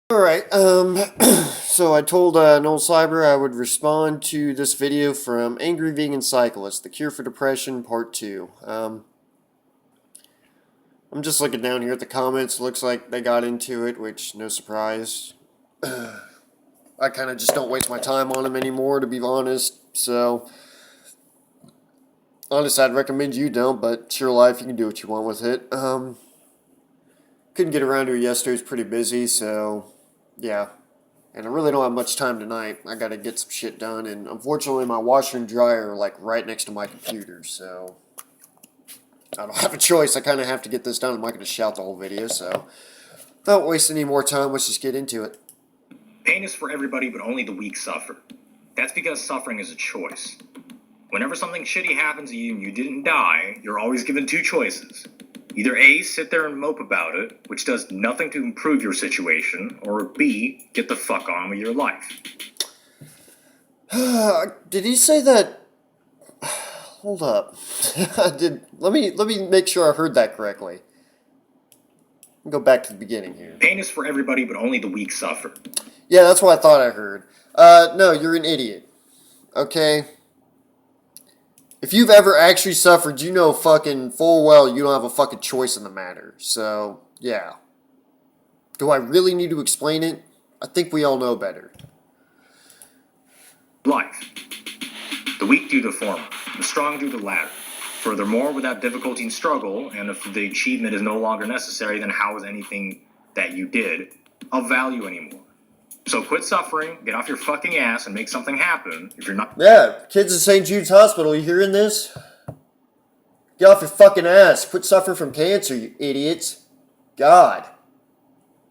Alright, so I told NullCyber I would respond to this video from Angry Vegan Cyclist, The Cure for Depression, Part 2. I'm just looking down here at the comments. Looks like they got into it, which, no surprise. I kind of just don't waste my time on them anymore, to be honest. So, honestly, I'd recommend you don't, but it's your life. You can do what you want with it. Couldn't get around to it yesterday. It was pretty busy, so, yeah. And I really don't have much time tonight. I gotta get some shit done, and unfortunately my washer and dryer are like right next to my computer, so I don't have a choice. I kind of have to get this done. I'm not going to shout the whole video, so without wasting any more time, let's just get into it. Pain is for everybody, but only the weak suffer. That's because suffering is a choice. Whenever something shitty happens to you and you didn't die, you're always given two choices. Either A, sit there and mope about it, which does nothing to improve your situation, or B, get the fuck on with your life. Did he say that? Hold up. Let me make sure I heard that correctly. Go back to the beginning here. Pain is for everybody, but only the weak suffer. Yeah, that's what I thought I heard. No, you're an idiot. Okay? If you've ever actually suffered, you know fucking full well you don't have a fucking choice in the matter. So, yeah. Do I really need to explain it? I think we all know better. Life. The weak do the former, the strong do the latter. Furthermore, without difficulty and struggle, and if the achievement is no longer necessary, then how is anything that you did of value anymore? So quit suffering, get off your fucking ass, and make something happen. If you're not... Yeah, kids at St. Jude's Hospital, you hearing this? Get off your fucking ass. Quit suffering from cancer, you idiots. God.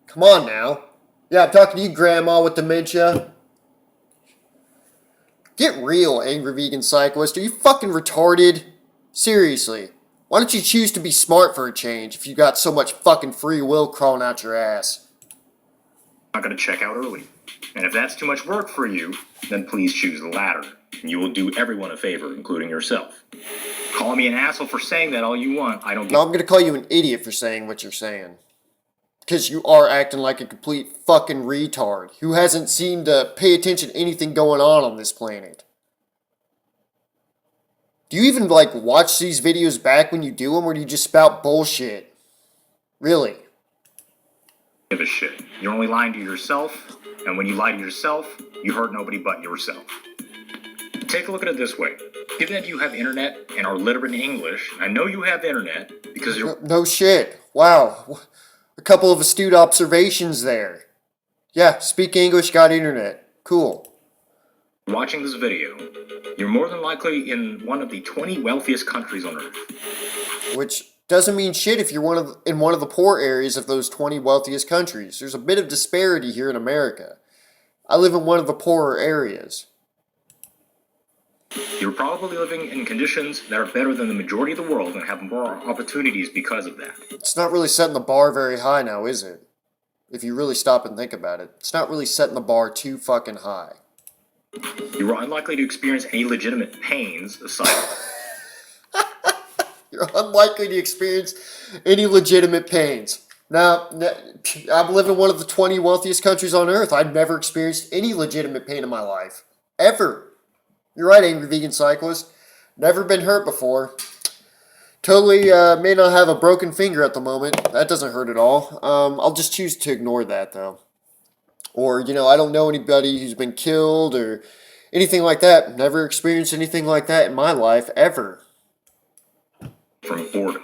Come on now. Yeah, I'm talking to you, Grandma with dementia. Get real, Angry Vegan Cyclist. Are you fucking retarded? Seriously. Why don't you choose to be smart for a change if you got so much fucking free will crawling out your ass? Not going to check out early. And if that's too much work for you, then please choose the latter. And you will do everyone a favor, including yourself. Call me an asshole for saying that all you want. I don't... No, I'm going to call you an idiot for saying what you're saying. Because you are acting like a complete fucking retard who hasn't seemed to pay attention to anything going on this planet. Do you even, like, watch these videos back when you do them, or do you just spout bullshit? Really? Give a shit. You're only lying to yourself, and when you lie to yourself, you hurt nobody but yourself. Take a look at it this way. Given that you have internet and are literate in English, I know you have internet because you're... No shit. Wow. A couple of astute observations there. Yeah, speak English, got internet. Cool. Watching this video, you're more than likely in one of the 20 wealthiest countries on Earth. Which doesn't mean shit if you're in one of the poor areas of those 20 wealthiest countries. There's a bit of disparity here in America. I live in one of the poorer areas. You're probably living in conditions that are better than the majority of the world and have more opportunities because of that. It's not really setting the bar very high now, is it? If you really stop and think about it. It's not really setting the bar too fucking high. You are unlikely to experience any legitimate pains aside. You're unlikely to experience any legitimate pains. Now, I'm living in one of the 20 wealthiest countries on Earth. I've never experienced any legitimate pain in my life. Ever. You're right, Angry Vegan Cyclist. Never been hurt before. Totally may not have a broken finger at the moment. That doesn't hurt at all. I'll just choose to ignore that, though. Or, I don't know anybody who's been killed or anything like that. Never experienced anything like that in my life, ever. From boredom.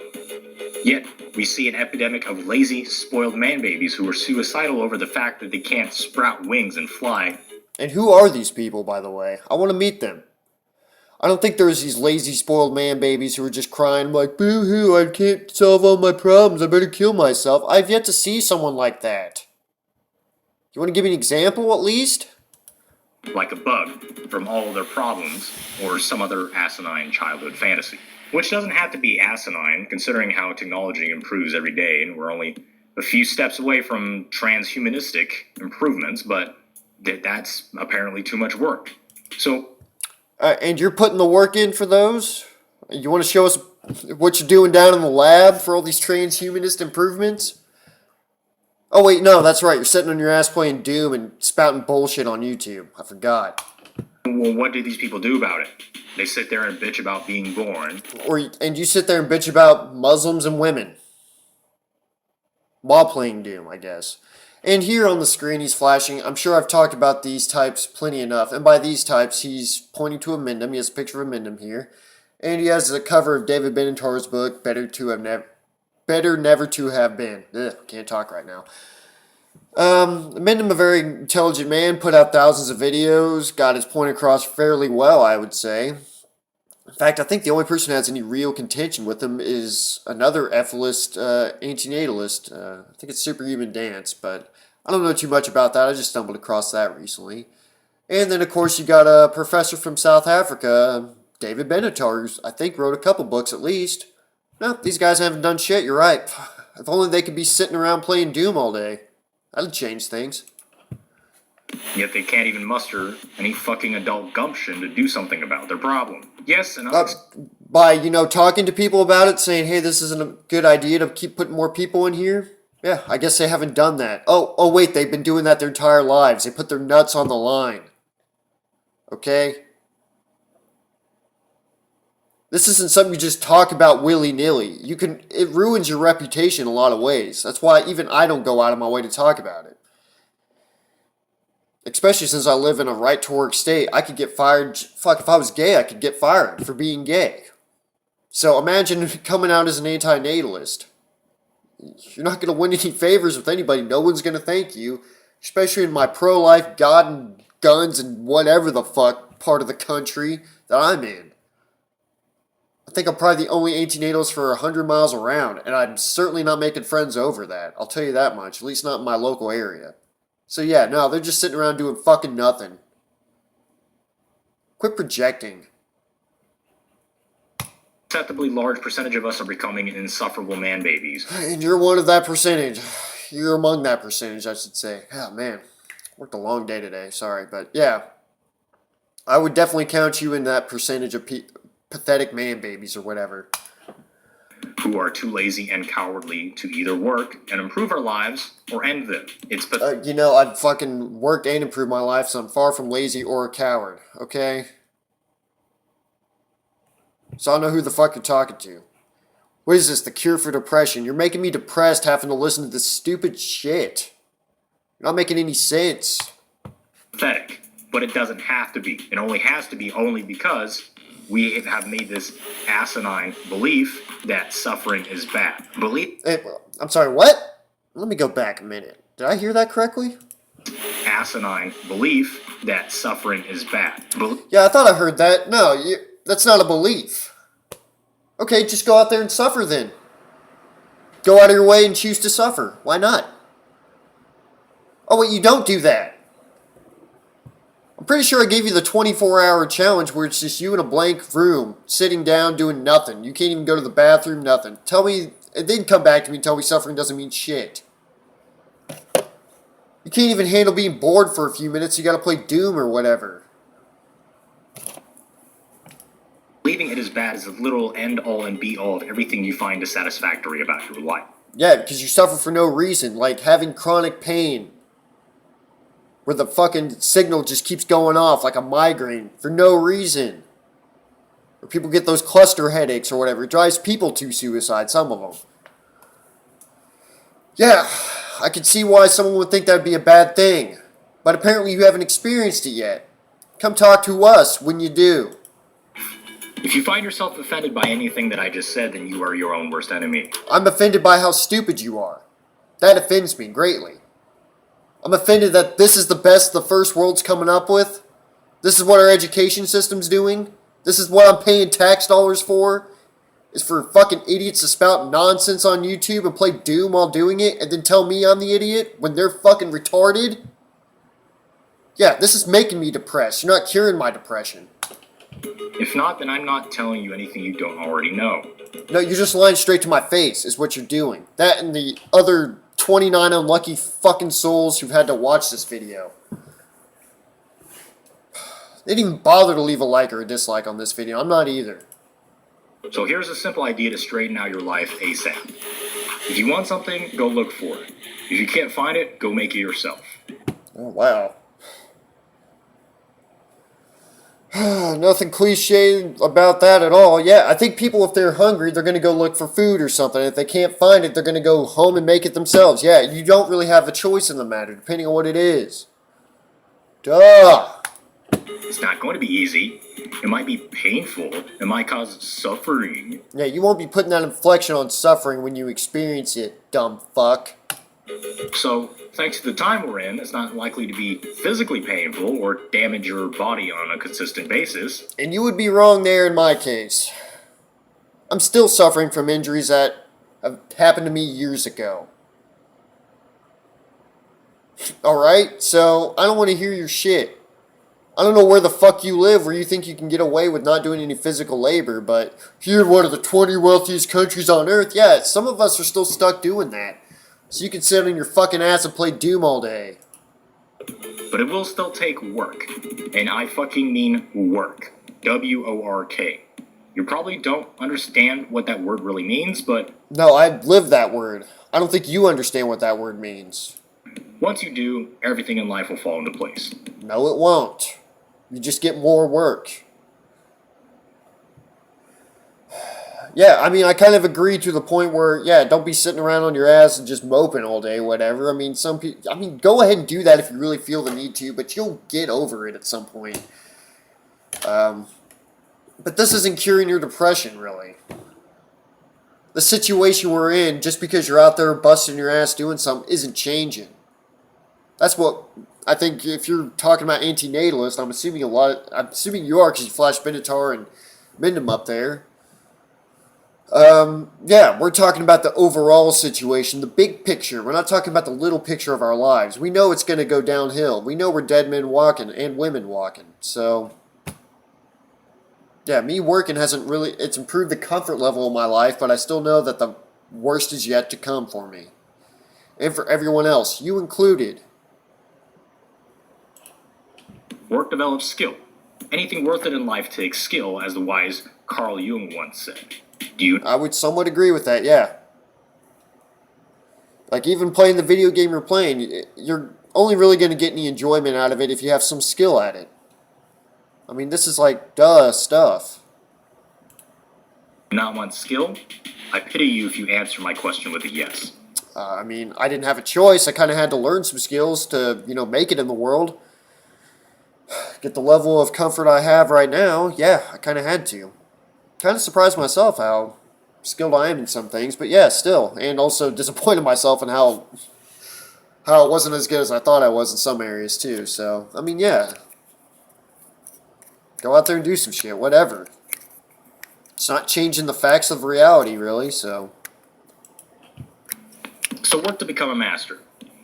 Yet, we see an epidemic of lazy, spoiled man-babies who are suicidal over the fact that they can't sprout wings and fly. And who are these people, by the way? I want to meet them. I don't think there's these lazy, spoiled man-babies who are just crying like, boo-hoo, I can't solve all my problems, I better kill myself. I've yet to see someone like that. You want to give me an example, at least? Like a bug from all their problems, or some other asinine childhood fantasy. Which doesn't have to be asinine, considering how technology improves every day, and we're only a few steps away from transhumanistic improvements, but that's apparently too much work. So... and you're putting the work in for those? You want to show us what you're doing down in the lab for all these transhumanist improvements? Oh wait, no, that's right. You're sitting on your ass playing Doom and spouting bullshit on YouTube. I forgot. Well, what do these people do about it? They sit there and bitch about being born. And you sit there and bitch about Muslims and women while playing Doom, I guess. And here on the screen he's flashing, I'm sure I've talked about these types plenty enough. And by these types, he's pointing to a Mindem. He has a picture of a Mindem here. And he has a cover of David Benatar's book, Better Never to Have Been. Ugh, can't talk right now. Mindem, a very intelligent man, put out thousands of videos, got his point across fairly well, I would say. In fact, I think the only person who has any real contention with him is another F-list antinatalist. I think it's Superhuman Dance, but I don't know too much about that. I just stumbled across that recently. And then, of course, you got a professor from South Africa, David Benatar, who I think wrote a couple books at least. No, these guys haven't done shit, you're right. If only they could be sitting around playing Doom all day. That'd change things. Yet they can't even muster any fucking adult gumption to do something about their problem. Yes, and by, talking to people about it, saying, hey, this isn't a good idea to keep putting more people in here? Yeah, I guess they haven't done that. Oh, wait, they've been doing that their entire lives. They put their nuts on the line. Okay? This isn't something you just talk about willy-nilly. It ruins your reputation in a lot of ways. That's why even I don't go out of my way to talk about it. Especially since I live in a right-to-work state, I could get fired. Fuck, if I was gay, I could get fired for being gay. So imagine coming out as an anti-natalist. You're not going to win any favors with anybody. No one's going to thank you. Especially in my pro-life, God and guns and whatever the fuck part of the country that I'm in. I think I'm probably the only antinatalist for 100 miles around, and I'm certainly not making friends over that. I'll tell you that much, at least not in my local area. So yeah, no, they're just sitting around doing fucking nothing. Quit projecting. acceptably large percentage of us are becoming insufferable man babies. And you're one of that percentage. You're among that percentage, I should say. Oh, man. Worked a long day today, sorry. But yeah, I would definitely count you in that percentage of pathetic man babies or whatever. Who are too lazy and cowardly to either work and improve our lives or end them. I'd fucking work and improve my life, so I'm far from lazy or a coward, okay? So I don't know who the fuck you're talking to. What is this, the cure for depression? You're making me depressed having to listen to this stupid shit. You're not making any sense. Pathetic, but it doesn't have to be. It only has to be only because we have made this asinine belief that suffering is bad. I'm sorry, what? Let me go back a minute. Did I hear that correctly? Asinine belief that suffering is bad. Yeah, I thought I heard that. No, that's not a belief. Okay, just go out there and suffer then. Go out of your way and choose to suffer. Why not? Oh, wait, you don't do that. I'm pretty sure I gave you the 24-hour challenge where it's just you in a blank room, sitting down, doing nothing. You can't even go to the bathroom, nothing. Tell me, and then come back to me and tell me suffering doesn't mean shit. You can't even handle being bored for a few minutes, you gotta play Doom or whatever. Believing it is bad is the literal end-all and be-all of everything you find dissatisfactory about your life. Yeah, because you suffer for no reason, like having chronic pain, where the fucking signal just keeps going off like a migraine for no reason. Or people get those cluster headaches or whatever. It drives people to suicide, some of them. Yeah, I could see why someone would think that would be a bad thing. But apparently you haven't experienced it yet. Come talk to us when you do. If you find yourself offended by anything that I just said, then you are your own worst enemy. I'm offended by how stupid you are. That offends me greatly. I'm offended that this is the best the first world's coming up with. This is what our education system's doing. This is what I'm paying tax dollars for. Is for fucking idiots to spout nonsense on YouTube and play Doom while doing it and then tell me I'm the idiot when they're fucking retarded. Yeah, this is making me depressed. You're not curing my depression. If not, then I'm not telling you anything you don't already know. No, you're just lying straight to my face is what you're doing. That and the other 29 unlucky fucking souls who've had to watch this video. They didn't even bother to leave a like or a dislike on this video. I'm not either. So here's a simple idea to straighten out your life ASAP. If you want something, go look for it. If you can't find it, go make it yourself. Oh, wow. Nothing cliche about that at all. Yeah, I think people, if they're hungry, they're going to go look for food or something. If they can't find it, they're going to go home and make it themselves. Yeah, you don't really have a choice in the matter, depending on what it is. Duh. It's not going to be easy. It might be painful. It might cause suffering. Yeah, you won't be putting that inflection on suffering when you experience it, dumb fuck. So, thanks to the time we're in, it's not likely to be physically painful or damage your body on a consistent basis. And you would be wrong there in my case. I'm still suffering from injuries that have happened to me years ago. Alright, so I don't want to hear your shit. I don't know where the fuck you live where you think you can get away with not doing any physical labor, but here, one of the 20 wealthiest countries on earth, yeah, some of us are still stuck doing that. So you can sit on your fucking ass and play Doom all day. But it will still take work. And I fucking mean work. W-O-R-K. You probably don't understand what that word really means, but... No, I live that word. I don't think you understand what that word means. Once you do, everything in life will fall into place. No, it won't. You just get more work. Yeah, I mean, I kind of agree to the point where, yeah, don't be sitting around on your ass and just moping all day, whatever. I mean, some people, go ahead and do that if you really feel the need to, but you'll get over it at some point. But this isn't curing your depression, really. The situation we're in, just because you're out there busting your ass doing something, isn't changing. That's what I think. If you're talking about anti-natalist, I'm assuming you are, because you flash Benatar and Mendham up there. Yeah, we're talking about the overall situation, the big picture. We're not talking about the little picture of our lives. We know it's going to go downhill. We know we're dead men walking and women walking. So, yeah, me working hasn't really, it's improved the comfort level of my life, but I still know that the worst is yet to come for me. And for everyone else, you included. Work develops skill. Anything worth it in life takes skill, as the wise Carl Jung once said. I would somewhat agree with that, yeah. Like, even playing the video game you're playing, you're only really going to get any enjoyment out of it if you have some skill at it. I mean, this is like, duh stuff. Not want skill? I pity you if you answer my question with a yes. I mean, I didn't have a choice. I kind of had to learn some skills to, make it in the world. Get the level of comfort I have right now. Yeah, I kind of had to. Kind of surprised myself how skilled I am in some things, but yeah, still. And also disappointed myself in how it wasn't as good as I thought I was in some areas too. So, I mean, yeah. Go out there and do some shit, whatever. It's not changing the facts of reality, really, so. So work to become a master.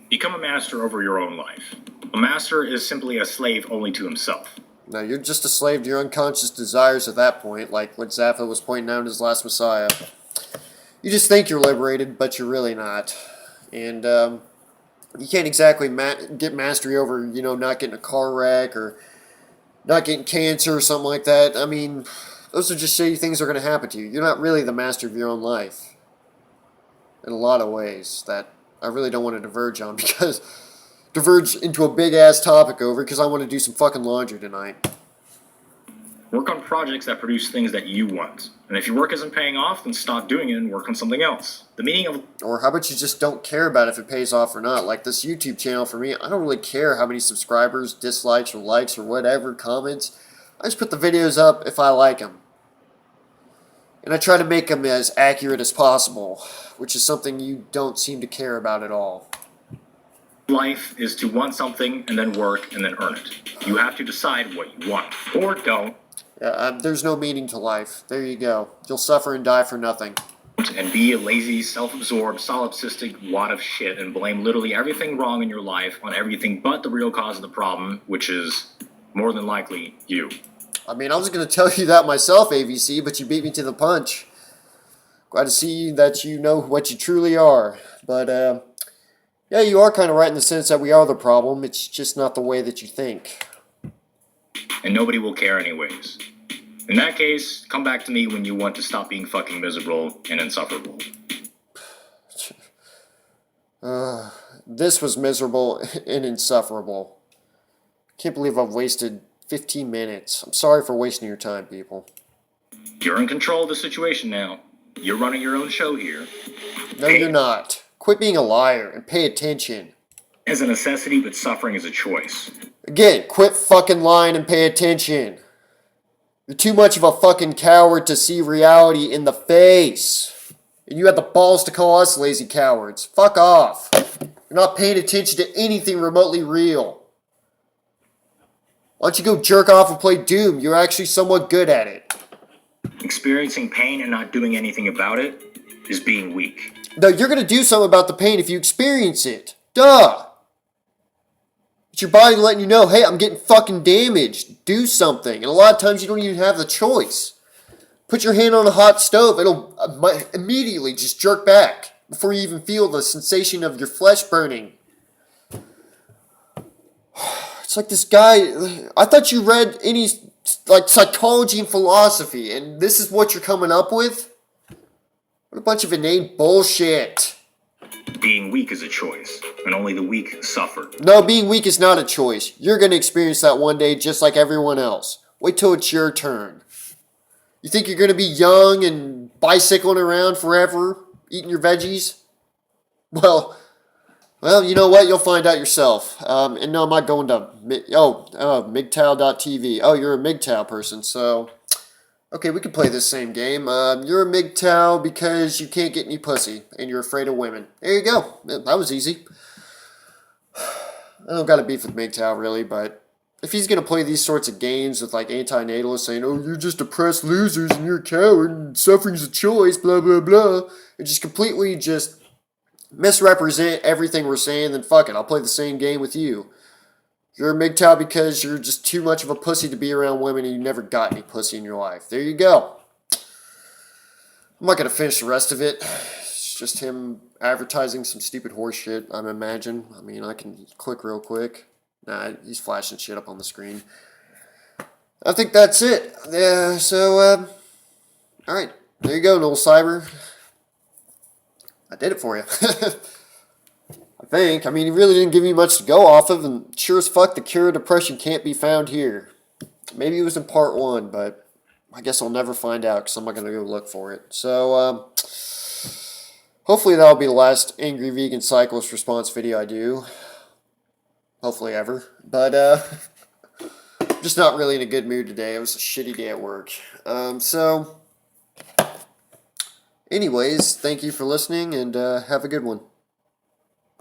Become a master over your own life. A master is simply a slave only to himself. No, you're just a slave to your unconscious desires at that point, like what Zappa was pointing out in his Last Messiah. You just think you're liberated, but you're really not. And you can't exactly get mastery over, not getting a car wreck or not getting cancer or something like that. I mean, those are just shitty things that are going to happen to you. You're not really the master of your own life. In a lot of ways that I really don't want to diverge into a big-ass topic over, because I want to do some fucking laundry tonight. Work on projects that produce things that you want. And if your work isn't paying off, then stop doing it and work on something else. The meaning of... Or how about you just don't care about if it pays off or not? Like this YouTube channel for me, I don't really care how many subscribers, dislikes, or likes, or whatever, comments. I just put the videos up if I like them. And I try to make them as accurate as possible, which is something you don't seem to care about at all. Life is to want something and then work and then earn it. You have to decide what you want, or don't. There's no meaning to life. There you go. You'll suffer and die for nothing. And be a lazy, self-absorbed, solipsistic wad of shit and blame literally everything wrong in your life on everything but the real cause of the problem, which is more than likely you. I mean, I was going to tell you that myself, AVC, but you beat me to the punch. Glad to see that you know what you truly are. But, yeah, you are kind of right in the sense that we are the problem. It's just not the way that you think. And nobody will care anyways. In that case, come back to me when you want to stop being fucking miserable and insufferable. This was miserable and insufferable. Can't believe I've wasted 15 minutes. I'm sorry for wasting your time, people. You're in control of the situation now. You're running your own show here. No, you're not. Quit being a liar and pay attention. As a necessity, but suffering is a choice. Again, quit fucking lying and pay attention. You're too much of a fucking coward to see reality in the face. And you have the balls to call us lazy cowards. Fuck off. You're not paying attention to anything remotely real. Why don't you go jerk off and play Doom? You're actually somewhat good at it. Experiencing pain and not doing anything about it is being weak. No, you're going to do something about the pain if you experience it. Duh. It's your body letting you know, hey, I'm getting fucking damaged. Do something. And a lot of times you don't even have the choice. Put your hand on a hot stove. It'll immediately just jerk back before you even feel the sensation of your flesh burning. It's like this guy. I thought you read any psychology and philosophy, and this is what you're coming up with? What a bunch of inane bullshit. Being weak is a choice, and only the weak suffer. No, being weak is not a choice. You're going to experience that one day just like everyone else. Wait till it's your turn. You think you're going to be young and bicycling around forever, eating your veggies? Well, you know what? You'll find out yourself. And no, I'm not going to... MGTOW.tv. Oh, you're a MGTOW person, so... Okay, we can play this same game. You're a MGTOW because you can't get any pussy, and you're afraid of women. There you go. That was easy. I don't got to beef with MGTOW, really, but... If he's going to play these sorts of games with, anti-natalists saying, oh, you're just depressed losers, and you're a coward, and suffering's a choice, blah, blah, blah, and just completely misrepresent everything we're saying, then fuck it, I'll play the same game with you. You're a MGTOW because you're just too much of a pussy to be around women and you never got any pussy in your life. There you go. I'm not going to finish the rest of it. It's just him advertising some stupid horse shit, I imagine. I mean, I can click real quick. Nah, he's flashing shit up on the screen. I think that's it. Yeah, so, alright. There you go, NullCyber. I did it for you. I think. I mean, he really didn't give me much to go off of, and sure as fuck, the cure of depression can't be found here. Maybe it was in part 1, but I guess I'll never find out because I'm not going to go look for it. So, hopefully that'll be the last Angry Vegan Cyclist response video I do. Hopefully ever. But, I'm just not really in a good mood today. It was a shitty day at work. So, anyways, thank you for listening, and have a good one.